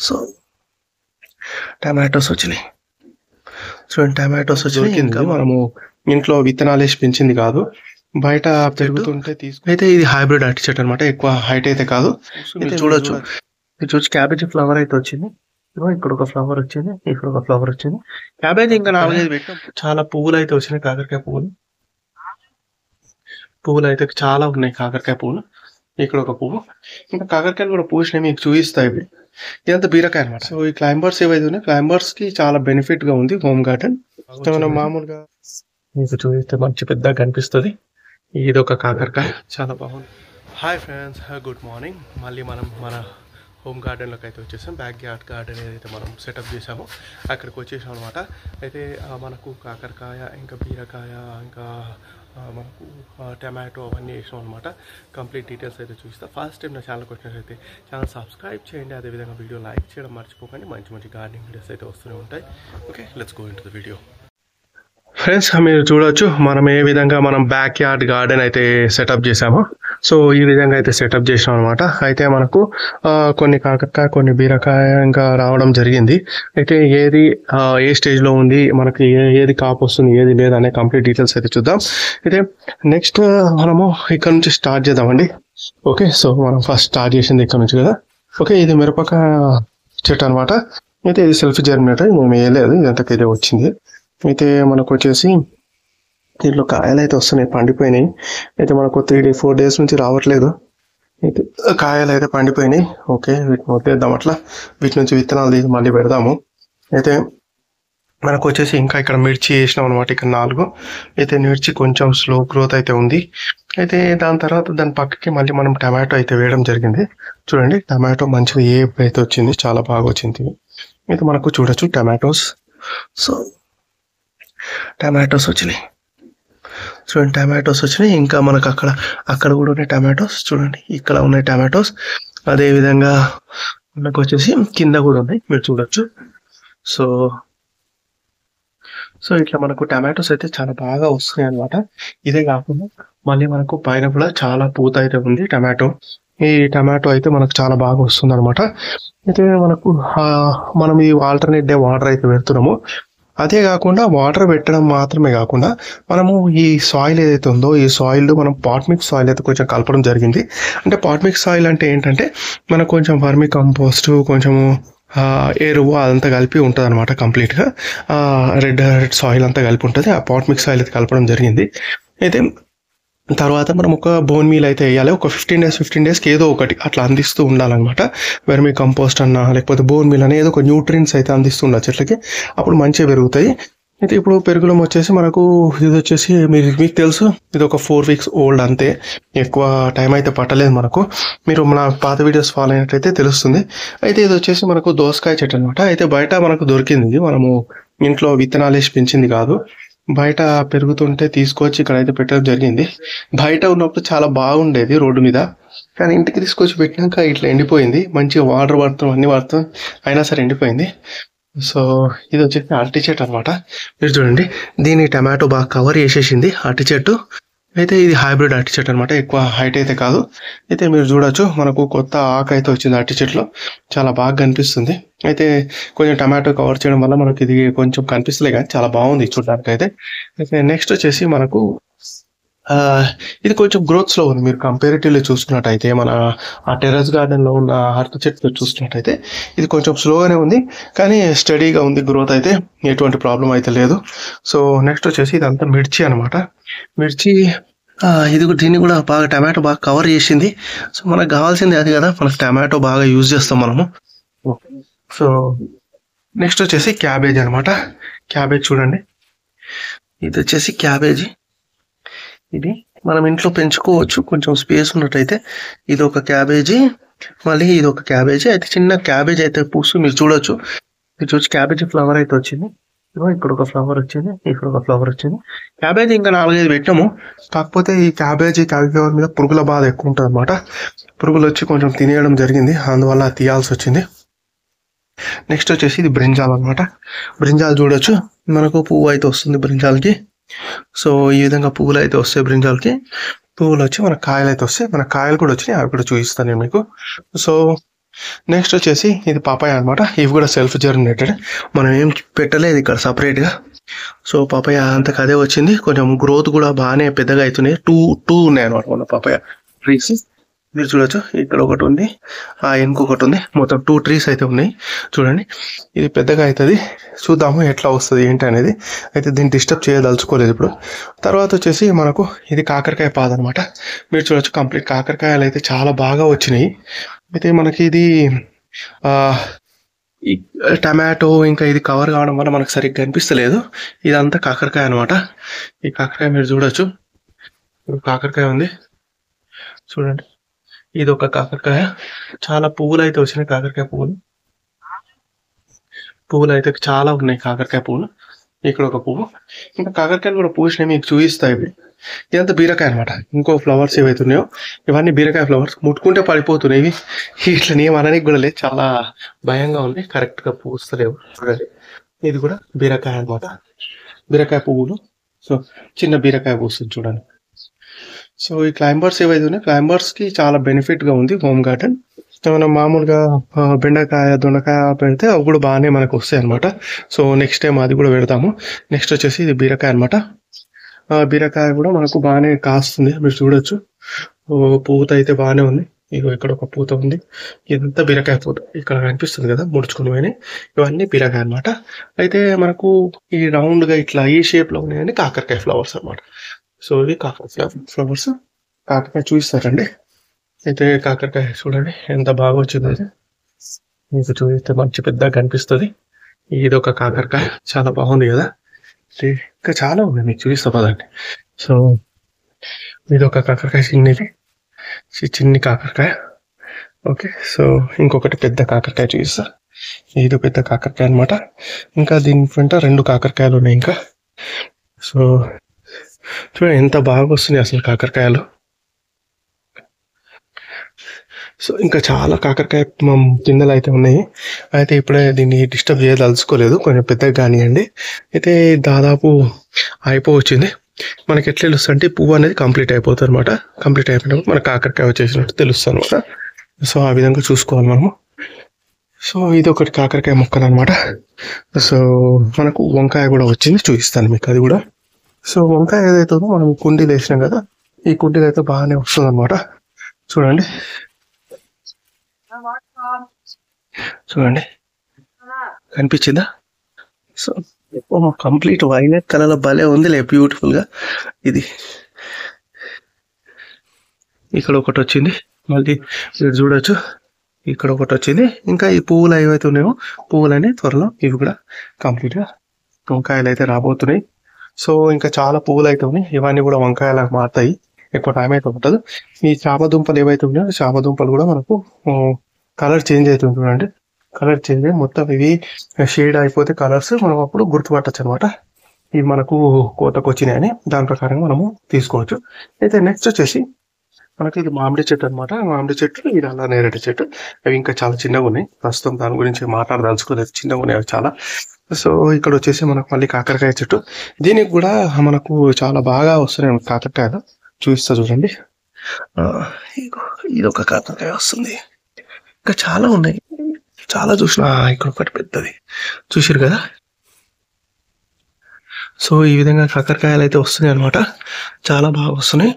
So tomatoes వచ్చినాయి చూడండి. Tomatoes వచ్చినాయి. ఇంకా మనము ఇంట్లో విత్తనాలు వేసి పెంచింది కాదు, బయట పెరుగుతుంటే అయితే ఇది హైబ్రిడ్ అరటి చెట్టు అనమాట. ఎక్కువ హైట్ అయితే కాదు. మీరు చూడొచ్చు క్యాబేజీ ఫ్లవర్ అయితే వచ్చింది. ఇక్కడ ఒక ఫ్లవర్ వచ్చింది, ఇక్కడ ఒక ఫ్లవర్ వచ్చింది. క్యాబేజీ ఇంకా 4-5 పెట్టాం. చాలా పువ్వులు అయితే వచ్చినాయి, కాకరకాయ పువ్వులు అయితే చాలా ఉన్నాయి. కాకరకాయ పువ్వులు ఇక్కడ ఒక పువ్వు, ఇంకా కాకరకాయలు కూడా పూసినాయి, మీకు చూపిస్తాయి. ఇదంతా బీరకాయ అనమాట. సో ఈ క్లైంబర్స్ ఏవైతే ఉన్నాయి, క్లైంబర్స్ కి చాలా బెనిఫిట్ గా ఉంది హోమ్ గార్డెన్. మనం మామూలుగా మీకు చూపిస్తే మంచి పెద్దగా కనిపిస్తుంది. ఇది ఒక కాకరకాయ, చాలా బాగుంది. Hi friends, good morning. మళ్ళీ మనం మన హోమ్ గార్డెన్లోకి అయితే వచ్చేసాం. బ్యాక్ యార్డ్ గార్డెన్ ఏదైతే మనం సెటప్ చేసామో అక్కడికి వచ్చేసాం అనమాట. అయితే మనకు కాకరకాయ, ఇంకా బీరకాయ, ఇంకా మనకు టమాటో అవన్నీ వేసాం అనమాట. కంప్లీట్ డీటెయిల్స్ అయితే చూపిస్తా. ఫస్ట్ టైం నా ఛానల్కి వచ్చినట్లయితే ఛానల్ సబ్స్క్రైబ్ చేయండి. అదేవిధంగా వీడియో లైక్ చేయడం మర్చిపోకండి. మంచి మంచి గార్డెనింగ్ వీడియోస్ అయితే వస్తూనే ఉంటాయి. Okay, let's go into the video. Friends, మీరు చూడొచ్చు మనం ఏ విధంగా మనం బ్యాక్ యార్డ్ గార్డెన్ అయితే సెటప్ చేసామో. సో ఈ విధంగా అయితే సెటప్ చేసాం అనమాట. అయితే మనకు కొన్ని కాకరకాయ, కొన్ని బీరకాయ ఇంకా రావడం జరిగింది. అయితే ఏది ఏ స్టేజ్లో ఉంది, మనకి ఏది కాపు వస్తుంది, ఏది లేదనే కంప్లీట్ డీటెయిల్స్ అయితే చూద్దాం. అయితే నెక్స్ట్ మనము ఇక్కడ నుంచి స్టార్ట్ చేద్దామండి. ఓకే, సో మనం ఫస్ట్ స్టార్ట్ చేసింది ఇక్కడ నుంచి కదా. ఓకే, ఇది మిరపకాయ చెట్టు అనమాట. అయితే ఇది సెల్ఫ్ జర్మినేటర్, మేము వేయలేదు, ఇదంతకైతే వచ్చింది. అయితే మనకు వచ్చేసి దీంట్లో కాయలు అయితే వస్తున్నాయి, పండిపోయినాయి. అయితే మనకు 3-4 డేస్ నుంచి రావట్లేదు. అయితే కాయలు అయితే పండిపోయినాయి. ఓకే, వీటిని వదిలేద్దాం అట్లా. వీటి నుంచి విత్తనాలు తీసి మళ్ళీ పెడదాము. అయితే మనకు వచ్చేసి ఇంకా ఇక్కడ మిర్చి వేసినాం అనమాట, ఇక్కడ 4. అయితే మిర్చి కొంచెం స్లో గ్రోత్ అయితే ఉంది. అయితే దాని తర్వాత దాని పక్కకి మళ్ళీ మనం టమాటో అయితే వేయడం జరిగింది. చూడండి, టమాటో మంచిగా ఏపు అయితే వచ్చింది, చాలా బాగా వచ్చింది. అయితే మనకు చూడొచ్చు టమాటోస్. సో టమాటోస్ వచ్చినాయి చూడండి, టమాటోస్ వచ్చినాయి. ఇంకా మనకు అక్కడ కూడా ఉన్నాయి టమాటోస్. చూడండి, ఇక్కడ ఉన్నాయి టమాటోస్. అదేవిధంగా మనకు వచ్చేసి కింద కూడా ఉన్నాయి, మీరు చూడొచ్చు. సో ఇట్లా మనకు టమాటోస్ అయితే చాలా బాగా వస్తున్నాయి అనమాట. ఇదే కాకుండా మళ్ళీ మనకు పైన కూడా చాలా పూత అయితే ఉంది టమాటో. ఈ టమాటో అయితే మనకు చాలా బాగా వస్తుంది అనమాట. అయితే మనకు మనం ఈ ఆల్టర్నేట్ డే వాటర్ అయితే పెడుతున్నాము. అదే కాకుండా వాటర్ పెట్టడం మాత్రమే కాకుండా మనము ఈ సాయిల్ ఏదైతే ఉందో, ఈ సాయిల్ మనం పాట్ మిక్స్ సాయిల్ అయితే కొంచెం కలపడం జరిగింది. అంటే పాట్ మిక్స్ సాయిల్ అంటే ఏంటంటే మనకు కొంచెం వర్మి కంపోస్ట్, కొంచెము ఎరువు అదంతా కలిపి ఉంటుంది అనమాట. కంప్లీట్గా రెడ్ సాయిల్ అంతా కలిపి ఉంటుంది. ఆ పాట్ మిక్స్ సాయిల్ అయితే కలపడం జరిగింది. అయితే తర్వాత మనం ఒక బోన్ మీల్ అయితే వేయాలి. ఒక 15 డేస్కి ఏదో ఒకటి అట్లా అందిస్తూ ఉండాలన్నమాట. వెర్మీ కంపోస్ట్ అన్నా లేకపోతే బోన్ మీల్ అనే ఏదో ఒక న్యూట్రియన్స్ అయితే అందిస్తూ ఉండాలి చెట్లకి, అప్పుడు మంచిగా పెరుగుతాయి. అయితే ఇప్పుడు పెరుగులం వచ్చేసి మనకు ఇది వచ్చేసి మీకు తెలుసు, ఇది ఒక 4 వీక్స్ ఓల్డ్ అంతే, ఎక్కువ టైం అయితే పట్టలేదు మనకు. మీరు మన పాత వీడియోస్ ఫాలో అయినట్టయితే తెలుస్తుంది. అయితే ఇది వచ్చేసి మనకు దోసకాయ చెట్టు అనమాట. అయితే బయట మనకు దొరికింది, మనము ఇంట్లో విత్తనాలు వేసి పెంచింది కాదు, బయట పెరుగుతుంటే తీసుకొచ్చి ఇక్కడైతే పెట్టడం జరిగింది. బయట ఉన్నప్పుడు చాలా బాగుండేది రోడ్డు మీద, కానీ ఇంటికి తీసుకొచ్చి పెట్టినాక ఇట్లా ఎండిపోయింది. మంచిగా వాటర్ పడుతాం, అన్ని పడుతాం, అయినా సరే ఎండిపోయింది. సో ఇది వచ్చేసి అరటి చెట్టు అనమాట. మీరు చూడండి, దీని టమాటో బాగా కవర్ చేసేసింది అరటి చెట్టు. అయితే ఇది హైబ్రిడ్ అరటి చెట్టు అనమాట, ఎక్కువ హైట్ అయితే కాదు. అయితే మీరు చూడొచ్చు, మనకు కొత్త ఆకు అయితే వచ్చింది అరటి చెట్టులో, చాలా బాగా కనిపిస్తుంది. అయితే కొంచెం టమాటో కవర్ చేయడం వల్ల మనకి ఇది కొంచెం కనిపిస్తలే, కానీ చాలా బాగుంది చూడడానికి అయితే. అయితే నెక్స్ట్ వచ్చేసి మనకు ఇది కొంచెం గ్రోత్స్లో ఉంది. మీరు కంపారిటివ్లీ చూసుకున్నట్టయితే మన ఆ టెర్రస్ గార్డెన్లో ఉన్న అరటి చెట్టు చూసుకున్నట్టయితే ఇది కొంచెం స్లోగానే ఉంది, కానీ స్టడీగా ఉంది గ్రోత్ అయితే, ఎటువంటి ప్రాబ్లం అయితే లేదు. సో నెక్స్ట్ వచ్చేసి ఇదంతా మిర్చి అనమాట. మిర్చి దీన్ని కూడా బాగా టమాటో బాగా కవర్ చేసింది. సో మనకు కావాల్సింది అది కదా, మనకు టమాటో బాగా యూజ్ చేస్తాం మనము. సో నెక్స్ట్ వచ్చేసి క్యాబేజ్ అనమాట. క్యాబేజ్ చూడండి, ఇది వచ్చేసి క్యాబేజీ. ఇది మనం ఇంట్లో పెంచుకోవచ్చు కొంచెం స్పేస్ ఉన్నట్టయితే. ఇది ఒక క్యాబేజీ, మళ్ళీ ఇది ఒక క్యాబేజీ. అయితే చిన్న క్యాబేజ్ అయితే పూసు, మీరు చూడొచ్చు. క్యాబేజీ ఫ్లవర్ అయితే వచ్చింది. ఇక్కడ ఒక ఫ్లవర్ వచ్చింది, ఇక్కడ ఒక ఫ్లవర్ వచ్చింది. క్యాబేజీ ఇంకా 4-5 పెట్టాము. కాకపోతే ఈ క్యాలీఫ్లవర్ మీద పురుగుల బాధ ఎక్కువ ఉంటుంది అనమాట. పురుగులు వచ్చి కొంచెం తినేయడం జరిగింది, అందువల్ల తీయాల్సి వచ్చింది. నెక్స్ట్ వచ్చేసి ఇది బ్రింజాల్ అనమాట. బ్రింజాల్ చూడొచ్చు, మనకు పువ్వు అయితే వస్తుంది బ్రింజాల్కి. సో ఈ విధంగా పువ్వులు అయితే వస్తాయి బ్రింజాల్కి. పువ్వులు వచ్చి మన కాయలు అయితే వస్తాయి. మన కాయలు కూడా వచ్చినాయి, అవి కూడా చూపిస్తాను నేను మీకు. సో నెక్స్ట్ వచ్చేసి ఇది పాపాయ అనమాట. ఇవి కూడా సెల్ఫ్ జర్మినేటెడ్, మనం ఏం పెట్టలేదు ఇక్కడ సపరేట్గా. సో పాపాయ అంతకు అదే వచ్చింది. కొంచెం గ్రోత్ కూడా బాగానే పెద్దగా అవుతున్నాయి. టూ ఉన్నాయి అనమాట మన పాపాయ ట్రీస్. మీరు చూడొచ్చు, ఇక్కడ ఒకటి ఉంది, ఆ ఇంకొకటి ఉంది, మొత్తం 2 ట్రీస్ అయితే ఉన్నాయి. చూడండి, ఇది పెద్దగా అవుతుంది. చూద్దాము ఎట్లా వస్తుంది ఏంటి అనేది. అయితే దీన్ని డిస్టర్బ్ చేయదలుచుకోలేదు ఇప్పుడు. తర్వాత వచ్చేసి మనకు ఇది కాకరకాయ పాదు అనమాట. మీరు చూడొచ్చు, కంప్లీట్ కాకరకాయలు అయితే చాలా బాగా వచ్చినాయి. అయితే మనకి ఇది ఈ టమాటో ఇంకా ఇది కవర్ కావడం వల్ల మనకు సరిగ్గా కనిపిస్తలేదు. ఇదంతా కాకరకాయ అనమాట. ఈ కాకరకాయ మీరు చూడొచ్చు, కాకరకాయ ఉంది చూడండి. ఇది ఒక కాకరకాయ. చాలా పువ్వులు అయితే వచ్చినాయి, కాకరకాయ పువ్వులు అయితే చాలా ఉన్నాయి కాకరకాయ పువ్వులు. ఇక్కడ ఒక పువ్వు, ఇంకా కాకరకాయలు కూడా పూసినాయి, మీకు చూపిస్తాయి. ఇదంతా బీరకాయ అనమాట. ఇంకో ఫ్లవర్స్ ఏవైతున్నాయో ఇవన్నీ బీరకాయ ఫ్లవర్స్. ముట్టుకుంటే పడిపోతున్నాయి ఇవి. ఇట్లా నేమ్ అనడానికి కూడా లేదు, చాలా భయంగా ఉంది, కరెక్ట్గా పూస్తలేవు. చూడండి, ఇది కూడా బీరకాయ అనమాట. బీరకాయ పువ్వులు. సో చిన్న బీరకాయ పూస్తుంది చూడండి. సో ఈ క్లైంబర్స్ ఏవైతే ఉన్నాయో క్లైంబర్స్కి చాలా బెనిఫిట్గా ఉంది హోమ్ గార్డెన్. మనం మామూలుగా బెండకాయ దొండకాయ పెడితే అవి కూడా బాగానే మనకు వస్తాయి అనమాట. సో నెక్స్ట్ టైం అది కూడా పెడతాము. నెక్స్ట్ వచ్చేసి ఇది బీరకాయ అనమాట. బీరకాయ కూడా మనకు బాగానే కాస్తుంది, మీరు చూడొచ్చు. పూత అయితే బాగానే ఉంది. ఇగో ఇక్కడ ఒక పూత ఉంది, ఇదంతా బీరకాయ పూత. ఇక్కడ కనిపిస్తుంది కదా ముడుచుకుని పోయినాయి, ఇవన్నీ బీరకాయ అనమాట. అయితే మనకు ఈ రౌండ్గా ఇట్లా ఈ షేప్లో ఉన్నాయని కాకరకాయ ఫ్లవర్స్ అనమాట. సో ఇవి కాకరకాయ ఫ్లవర్స్. కాకరకాయ చూపిస్తారండి. అయితే కాకరకాయ చూడండి ఎంత బాగా వచ్చింది. అయితే మీకు చూపిస్తే మంచి పెద్దగా కనిపిస్తుంది. ఇది ఒక కాకరకాయ, చాలా బాగుంది కదా. ఇంకా చాలా ఉన్నాయి, మీకు చూపిస్తా పదండి. సో ఇది ఒక కాకరకాయ, చిన్ని కాకరకాయ. ఓకే, సో ఇంకొకటి పెద్ద కాకరకాయ చూపిస్తా. ఇది పెద్ద కాకరకాయ అనమాట. ఇంకా దీని వెంట 2 కాకరకాయలు ఉన్నాయి ఇంకా. సో చూడండి ఎంత బాగా వస్తున్నాయి అసలు కాకరకాయలు. సో ఇంకా చాలా కాకరకాయ కిందలు అయితే ఉన్నాయి. అయితే ఇప్పుడే దీన్ని డిస్టర్బ్ చేయదలుచుకోలేదు, కొంచెం పెద్దగా కానివ్వండి. అయితే దాదాపు అయిపోవచ్చింది. మనకి ఎట్లా తెలుస్తుంది అంటే పువ్వు అనేది కంప్లీట్ అయిపోతుంది అనమాట. కంప్లీట్ అయిపోయినప్పుడు మనకు కాకరకాయ వచ్చేసినట్టు తెలుస్తుంది అనమాట. సో ఆ విధంగా చూసుకోవాలి మనము. సో ఇది ఒకటి కాకరకాయ మొక్కలు అనమాట. సో మనకు వంకాయ కూడా వచ్చింది, చూపిస్తాను మీకు అది కూడా. సో వంకాయ ఏదైతే ఉందో మనం కుండీలు వేసినాం కదా, ఈ కుండీలు అయితే బాగానే వస్తుంది అనమాట. చూడండి కనిపించిందా? సో కంప్లీట్ వైలెట్ కలర్ భలే ఉంది లే, బ్యూటిఫుల్ గా. ఇది ఇక్కడ ఒకటి వచ్చింది, మళ్ళీ మీరు చూడొచ్చు ఇక్కడ ఒకటి వచ్చింది. ఇంకా ఈ పువ్వులు ఏవైతే ఉన్నాయో పువ్వులని త్వరలో ఇవి కూడా కంప్లీట్ గా వంకాయలు అయితే రాబోతున్నాయి. సో ఇంకా చాలా పువ్వులు అయితే ఉన్నాయి, ఇవన్నీ కూడా వంకాయలకు మారుతాయి, ఎక్కువ టైం అయితే ఉంటుంది. ఈ చామ దుంపలు ఏవైతే ఉన్నాయో చామ దుంపలు కూడా మనకు కలర్ చేంజ్ అవుతుంది చూడండి. కలర్ చేంజ్ అయ్యి మొత్తం ఇవి షేడ్ అయిపోతే కలర్స్ మనం అప్పుడు గుర్తుపట్టచ్చు అనమాట. ఇవి మనకు కోతకు వచ్చినాయని దాని ప్రకారంగా మనము తీసుకోవచ్చు. అయితే నెక్స్ట్ వచ్చేసి మనకి ఇది మామిడి చెట్టు అనమాట. మామిడి చెట్టు, ఇది అలా నేరేడు చెట్టు. అవి ఇంకా చాలా చిన్నగా ఉన్నాయి, ప్రస్తుతం దాని గురించి మాట్లాడదలుచుకోలేదు, చిన్నగా ఉన్నాయి అవి చాలా. సో ఇక్కడ వచ్చేసి మనకు మళ్ళీ కాకరకాయ చెట్టు. దీనికి కూడా మనకు చాలా బాగా వస్తున్నాయి కాకరకాయలు. చూపిస్తా చూడండి. ఇది ఒక కాకరకాయ వస్తుంది, ఇంకా చాలా ఉన్నాయి, చాలా చూసిన. ఇక్కడ ఒకటి పెద్దది చూసారు కదా. సో ఈ విధంగా కాకరకాయలు అయితే వస్తున్నాయి అనమాట, చాలా బాగా వస్తున్నాయి.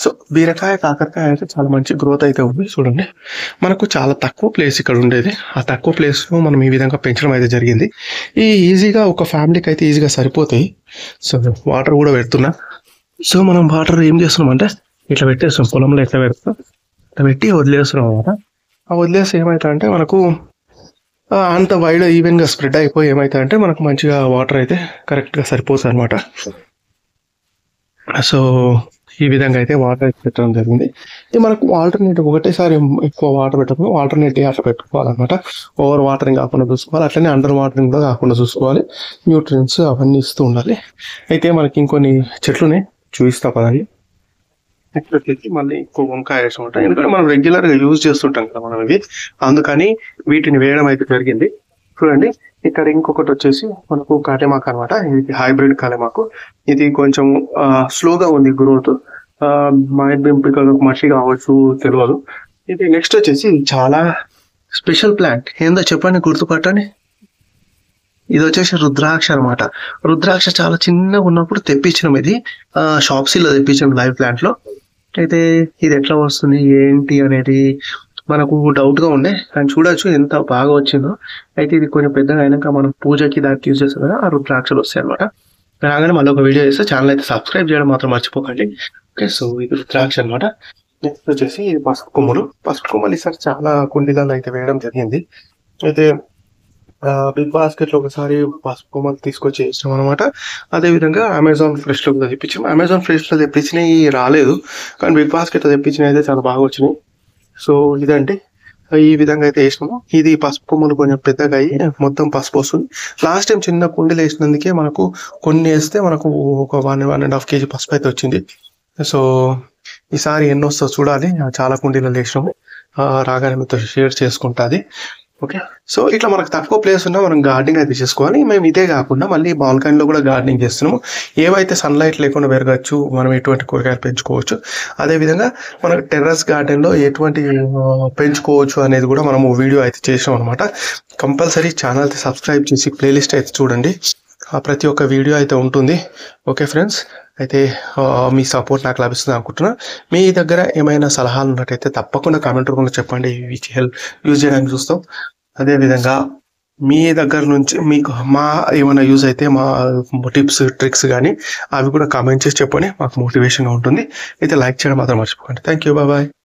సో బీరకాయ కాకరకాయ అయితే చాలా మంచి గ్రోత్ అయితే ఉంది. చూడండి, మనకు చాలా తక్కువ ప్లేస్ ఇక్కడ ఉండేది, ఆ తక్కువ ప్లేస్లో మనం ఈ విధంగా పెంచడం అయితే జరిగింది. ఈ ఈజీగా ఒక ఫ్యామిలీకి అయితే ఈజీగా సరిపోతాయి. సో వాటర్ కూడా పెడుతున్నా. సో మనం వాటర్ ఏం చేస్తున్నాం అంటే ఇట్లా పెట్టేస్తాం, పొలంలో ఎట్లా పెడతాం ఇట్లా పెట్టి వదిలేస్తున్నాం అనమాట. ఆ వదిలేస్తే ఏమవుతాయంటే మనకు అంత వైడ్ ఈవెన్గా స్ప్రెడ్ అయిపోయి ఏమవుతాయంటే మనకు మంచిగా వాటర్ అయితే కరెక్ట్గా సరిపోతుంది అనమాట. సో ఈ విధంగా అయితే వాటర్ అయితే పెట్టడం జరిగింది. ఇది మనకు ఆల్టర్నేటివ్, ఒకటేసారి ఎక్కువ వాటర్ పెట్టడం, ఆల్టర్నేటివ్ అట్లా పెట్టుకోవాలన్నమాట. ఓవర్ వాటరింగ్ కాకుండా చూసుకోవాలి, అట్లనే అండర్ వాటరింగ్ కూడా కాకుండా చూసుకోవాలి. న్యూట్రియన్స్ అవన్నీ ఇస్తూ ఉండాలి. అయితే మనకి ఇంకొన్ని చెట్లునే చూపిస్తా పదండి. నెక్స్ట్ వచ్చేసి మళ్ళీ ఇంకో వంకాయ వేసి ఉంటాయి, ఎందుకంటే మనం రెగ్యులర్గా యూజ్ చేస్తుంటాం కదా మనం ఇవి, అందుకని వీటిని వేయడం అయితే జరిగింది. చూడండి, ఇక్కడ ఇంకొకటి వచ్చేసి మనకు కాటేమాకు అనమాట. ఇది హైబ్రిడ్ కాటేమాకు. ఇది కొంచెం స్లోగా ఉంది growth, might be because of మట్టి కావచ్చు తెలియదు. ఇది నెక్స్ట్ వచ్చేసి చాలా స్పెషల్ ప్లాంట్ ఏందో చెప్పండి, గుర్తుపట్టండి. ఇది వచ్చేసి రుద్రాక్ష అన్నమాట. రుద్రాక్ష చాలా చిన్నగా ఉన్నప్పుడు తెప్పించినాం. ఇది షాప్సీలో తెప్పించాం లైవ్ ప్లాంట్ లో. అయితే ఇది ఎట్లా వస్తుంది ఏంటి అనేది మనకు డౌట్ గా ఉండే, కానీ చూడొచ్చు ఎంత బాగా వచ్చిందో. అయితే ఇది కొంచెం పెద్దగా అయినాక మనం పూజకి దానికి యూజ్ చేస్తాం కదా, ఆ రుద్రాక్షలు వస్తాయి అనమాట. రాగానే మళ్ళీ ఒక వీడియో చేస్తే ఛానల్ అయితే సబ్స్క్రైబ్ చేయడం మాత్రం మర్చిపోకండి. ఓకే, సో ఇది రుద్రాక్ష అనమాట. నెక్స్ట్ వచ్చేసి ఇది పసుపు కొమ్మలు. పసుపు కొమ్మలు ఈసారి చాలా కుండీలలో అయితే వేయడం జరిగింది. అయితే బిగ్ బాస్కెట్ లో ఒకసారి పసుపు కొమ్మలు తీసుకొచ్చి ఇష్టం అనమాట. అదే విధంగా అమెజాన్ ఫ్రెష్ లో కూడా తెప్పించాం. అమెజాన్ ఫ్రెష్ లో తెప్పించినవి రాలేదు, కానీ బిగ్ బాస్కెట్ లో తెప్పించినవి అయితే చాలా బాగా వచ్చినాయి. సో ఇదండి, ఈ విధంగా అయితే వేసినాము. ఇది పసుపు కొమ్మలు కొంచెం పెద్దగా అయ్యి మొత్తం పసుపు వస్తుంది. లాస్ట్ టైం చిన్న కుండీలు వేసినందుకే మనకు కొన్ని వేస్తే మనకు ఒక 1.5 kg పసుపు అయితే వచ్చింది. సో ఈసారి ఎన్ని వస్తుందో చూడాలి. చాలా కుండీలలో వేసినాము. రాగానే మీతో షేర్ చేసుకుంటుంది. ఓకే, సో ఇట్లా మనకు తక్కువ ప్లేస్ ఉన్నా మనం గార్డెనింగ్ అయితే చేసుకోవాలి. మేము ఇదే కాకుండా మళ్ళీ బాల్కనీలో కూడా గార్డెనింగ్ చేస్తున్నాము. ఏవైతే సన్లైట్ లేకుండా పెరగచ్చు, మనం ఎటువంటి కూరగాయలు పెంచుకోవచ్చు, అదేవిధంగా మనకు టెర్రస్ గార్డెన్లో ఎటువంటి పెంచుకోవచ్చు అనేది కూడా మనము వీడియో అయితే చేసాం అనమాట. కంపల్సరీ ఛానల్ అయితే సబ్స్క్రైబ్ చేసి ప్లేలిస్ట్ అయితే చూడండి. ప్రతి ఒక్క వీడియో అయితే ఉంటుంది. ఓకే ఫ్రెండ్స్, అయితే మీ సపోర్ట్ నాకు లభిస్తుంది అనుకుంటున్నా. మీ దగ్గర ఏమైనా సలహాలు ఉన్నట్టయితే తప్పకుండా కామెంట్ రూపంలో చెప్పండి. విచ్ హెల్ప్ యూజ్ చేయడానికి చూస్తాం. అదేవిధంగా మీ దగ్గర నుంచి మీకు మా ఏమైనా యూజ్ అయితే మా టిప్స్ ట్రిక్స్ కానీ అవి కూడా కామెంట్ చేసి చెప్పండి, మాకు మోటివేషన్గా ఉంటుంది. అయితే లైక్ చేయడం మాత్రం మర్చిపోకండి. Thank you, bye.